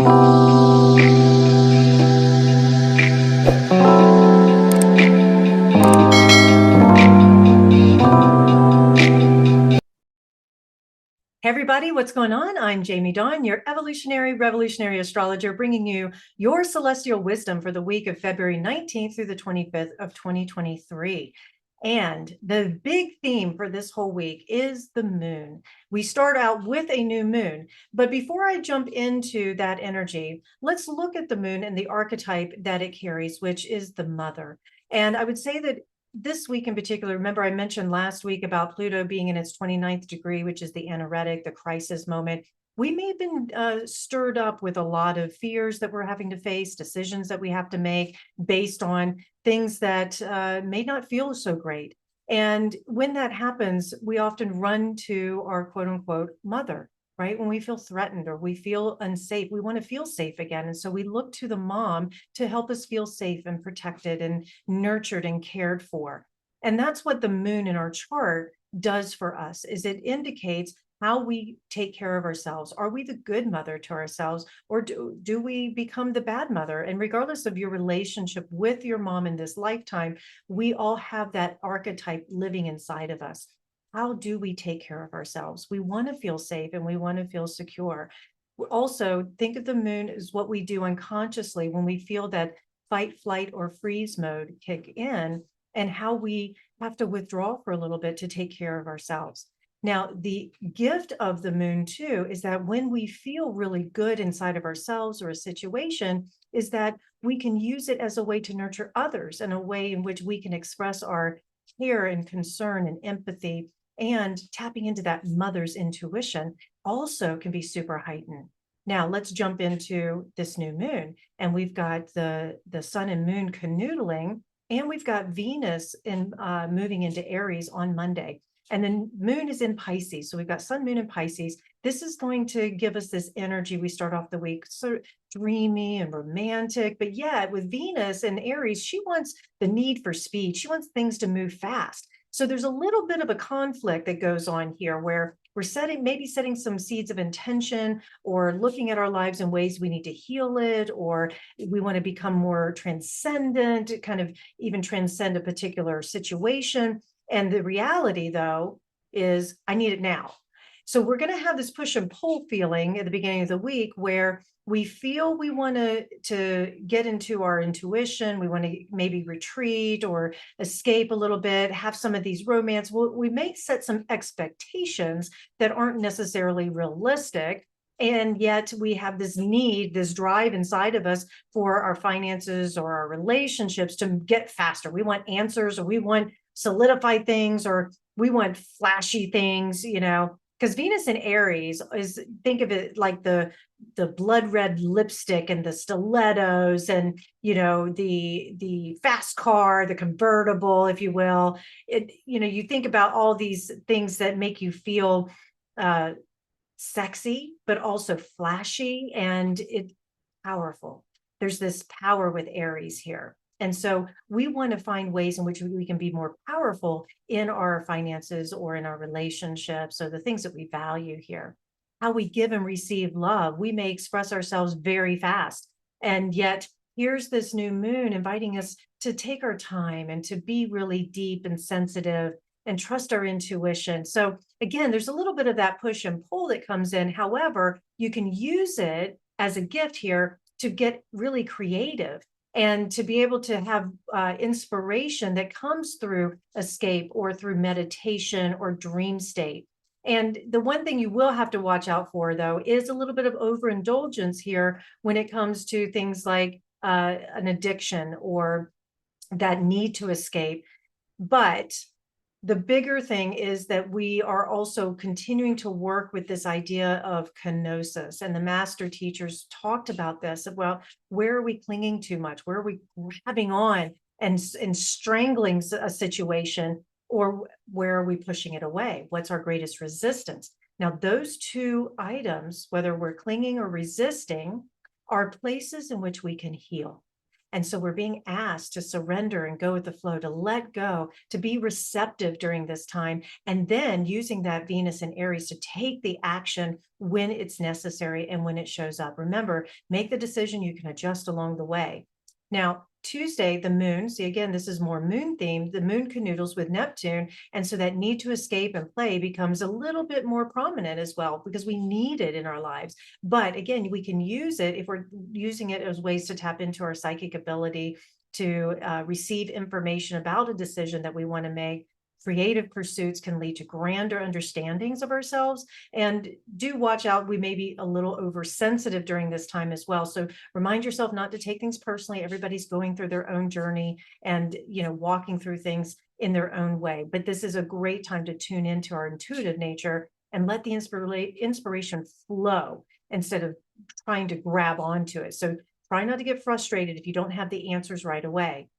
Hey everybody, what's going on? I'm Jamie Dawn, your evolutionary revolutionary astrologer, bringing you your celestial wisdom for the week of February 19th through the 25th of 2023. And the big theme for this whole week is the moon. We start out with a new moon, but before I jump into that energy, let's look at the moon and the archetype that it carries, which is the mother. And I would say that this week in particular, remember I mentioned last week about Pluto being in its 29th degree, which is the anoretic, the crisis moment. We may have been stirred up with a lot of fears that we're having to face, decisions that we have to make based on things that may not feel so great. And when that happens, we often run to our quote unquote mother, right? When we feel threatened or we feel unsafe, we want to feel safe again. And so we look to the mom to help us feel safe and protected and nurtured and cared for. And that's what the moon in our chart does for us, is it indicates how we take care of ourselves. Are we the good mother to ourselves, or do we become the bad mother? And regardless of your relationship with your mom in this lifetime, we all have that archetype living inside of us. How do we take care of ourselves? We want to feel safe and we want to feel secure. Also, think of the moon as what we do unconsciously when we feel that fight, flight, or freeze mode kick in, and how we have to withdraw for a little bit to take care of ourselves. Now, the gift of the moon, too, is that when we feel really good inside of ourselves or a situation, is that we can use it as a way to nurture others, and a way in which we can express our care and concern and empathy, and tapping into that mother's intuition also can be super heightened. Now let's jump into this new moon, and we've got the sun and moon canoodling, and we've got Venus in moving into Aries on Monday. And then moon is in Pisces. So we've got sun, moon, and Pisces. This is going to give us this energy. We start off the week sort of dreamy and romantic, but yet with Venus and Aries, she wants the need for speed. She wants things to move fast. So there's a little bit of a conflict that goes on here where we're maybe setting some seeds of intention, or looking at our lives in ways we need to heal it, or we want to become more transcendent, kind of even transcend a particular situation. And the reality, though, is I need it now. So we're going to have this push and pull feeling at the beginning of the week where we feel we want to get into our intuition. We want to maybe retreat or escape a little bit, have some of these romance. We may set some expectations that aren't necessarily realistic. And yet we have this need, this drive inside of us for our finances or our relationships to get faster. We want answers, or we want solidified things, or we want flashy things, because Venus in Aries is, think of it like the blood red lipstick and the stilettos and the fast car, the convertible, if you will. You think about all these things that make you feel sexy, but also flashy, and it's powerful. There's this power with Aries here. And so we want to find ways in which we can be more powerful in our finances or in our relationships, or the things that we value here. How we give and receive love. We may express ourselves very fast, and yet here's this new moon inviting us to take our time and to be really deep and sensitive and trust our intuition. So again, there's a little bit of that push and pull that comes in. However, you can use it as a gift here to get really creative and to be able to have inspiration that comes through escape or through meditation or dream state. And the one thing you will have to watch out for, though, is a little bit of overindulgence here when it comes to things like an addiction or that need to escape. But the bigger thing is that we are also continuing to work with this idea of kenosis. And the master teachers talked about this. Well, where are we clinging too much? Where are we grabbing on and strangling a situation? Or where are we pushing it away? What's our greatest resistance? Now, those two items, whether we're clinging or resisting, are places in which we can heal. And so we're being asked to surrender and go with the flow, to let go, to be receptive during this time, and then using that Venus in Aries to take the action when it's necessary and when it shows up. Remember, make the decision, you can adjust along the way. Now, Tuesday, the moon, see, again, this is more moon themed, the moon canoodles with Neptune. And so that need to escape and play becomes a little bit more prominent as well, because we need it in our lives. But again, we can use it if we're using it as ways to tap into our psychic ability to receive information about a decision that we want to make. Creative pursuits can lead to grander understandings of ourselves. And do watch out, we may be a little oversensitive during this time as well. So remind yourself not to take things personally. Everybody's going through their own journey and, walking through things in their own way. But this is a great time to tune into our intuitive nature and let the inspiration flow instead of trying to grab onto it. So try not to get frustrated if you don't have the answers right away.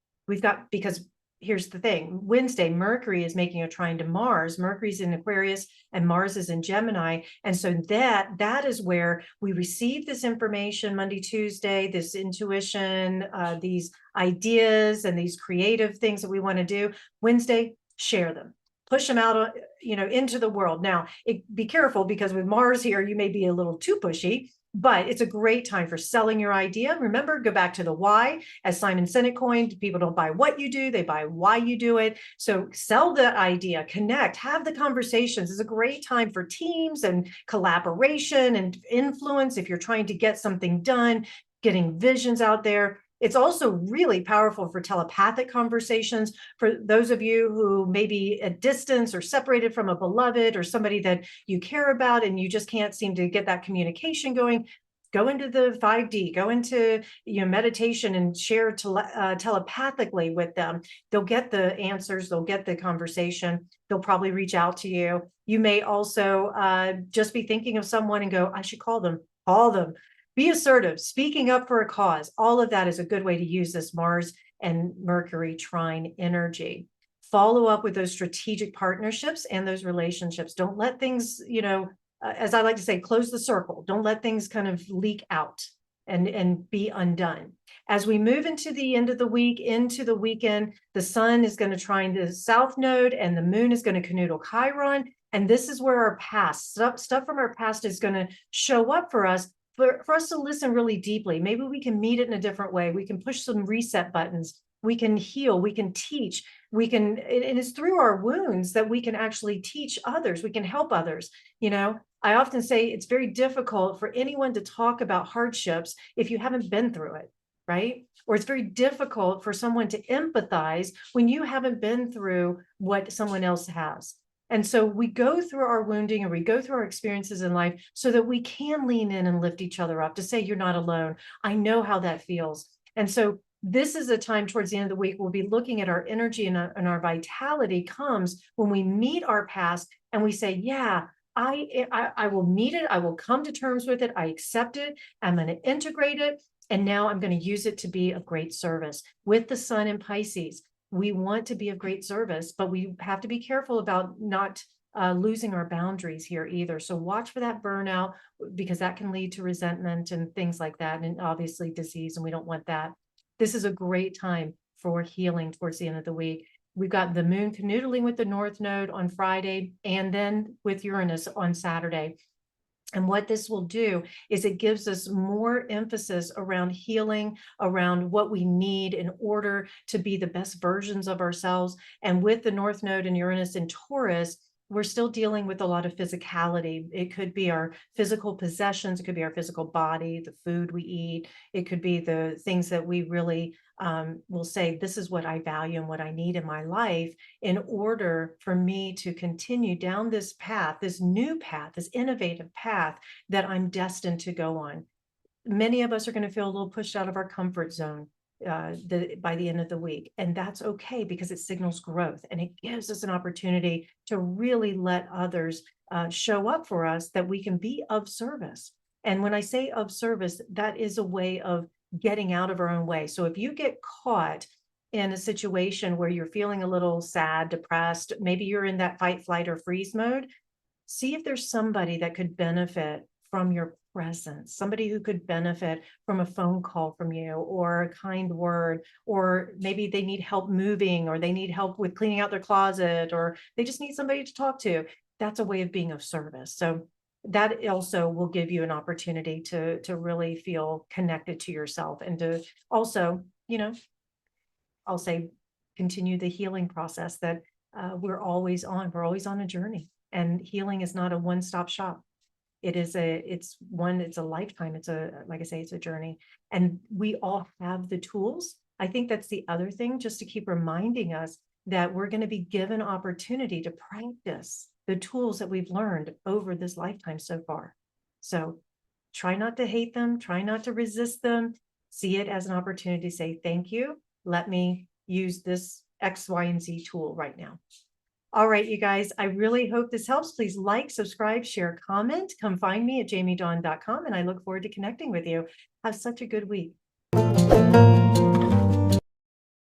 Because here's the thing, Wednesday, Mercury is making a trine to Mars. Mercury's in Aquarius and Mars is in Gemini. And so that is where we receive this information Monday, Tuesday, this intuition, these ideas and these creative things that we want to do. Wednesday, share them. Push them out, into the world. Now, be careful, because with Mars here, you may be a little too pushy, but it's a great time for selling your idea. Remember, go back to the why. As Simon Sinek coined, people don't buy what you do, they buy why you do it. So sell the idea, connect, have the conversations. It's a great time for teams and collaboration and influence if you're trying to get something done, getting visions out there. It's also really powerful for telepathic conversations. For those of you who may be at distance or separated from a beloved or somebody that you care about and you just can't seem to get that communication going, go into the 5D, go into meditation and share telepathically with them. They'll get the answers, they'll get the conversation, they'll probably reach out to you. You may also just be thinking of someone and go, I should call them. Call them. Be assertive, speaking up for a cause. All of that is a good way to use this Mars and Mercury trine energy. Follow up with those strategic partnerships and those relationships. Don't let things, as I like to say, close the circle. Don't let things kind of leak out and be undone. As we move into the end of the week, into the weekend, the sun is going to trine the south node and the moon is going to canoodle Chiron. And this is where our past, stuff from our past is going to show up for us. For us to listen really deeply. Maybe we can meet it in a different way. We can push some reset buttons. We can heal. We can teach. And it's through our wounds that we can actually teach others. We can help others. I often say it's very difficult for anyone to talk about hardships if you haven't been through it, right? Or it's very difficult for someone to empathize when you haven't been through what someone else has. And so we go through our wounding and we go through our experiences in life so that we can lean in and lift each other up, to say, you're not alone. I know how that feels. And so this is a time towards the end of the week, we'll be looking at our energy and our vitality comes when we meet our past and we say, yeah, I will meet it. I will come to terms with it. I accept it. I'm going to integrate it. And now I'm going to use it to be of great service. With the sun in Pisces, we want to be of great service, but we have to be careful about not losing our boundaries here either. So watch for that burnout, because that can lead to resentment and things like that, and obviously disease, and we don't want that. This is a great time for healing towards the end of the week. We've got the moon canoodling with the north node on Friday, and then with Uranus on Saturday. And what this will do is it gives us more emphasis around healing, around what we need in order to be the best versions of ourselves. And with the North Node and Uranus in Taurus, we're still dealing with a lot of physicality. It could be our physical possessions. It could be our physical body, the food we eat. It could be the things that we really will say, this is what I value and what I need in my life in order for me to continue down this path, this new path, this innovative path that I'm destined to go on. Many of us are going to feel a little pushed out of our comfort zone by the end of the week. And that's okay, because it signals growth and it gives us an opportunity to really let others show up for us, that we can be of service. And when I say of service, that is a way of getting out of our own way. So if you get caught in a situation where you're feeling a little sad, depressed, maybe you're in that fight, flight, or freeze mode, see if there's somebody that could benefit from your presence, somebody who could benefit from a phone call from you or a kind word, or maybe they need help moving, or they need help with cleaning out their closet, or they just need somebody to talk to. That's a way of being of service. So that also will give you an opportunity to really feel connected to yourself, and to also, I'll say, continue the healing process that we're always on. We're always on a journey, and healing is not a one-stop shop. It's a lifetime. Like I say, it's a journey, and we all have the tools. I think that's the other thing, just to keep reminding us that we're going to be given opportunity to practice the tools that we've learned over this lifetime so far. So try not to hate them, try not to resist them, see it as an opportunity to say, thank you. Let me use this X, Y, and Z tool right now. All right, you guys, I really hope this helps. Please like, subscribe, share, comment. Come find me at jamiedawn.com, and I look forward to connecting with you. Have such a good week.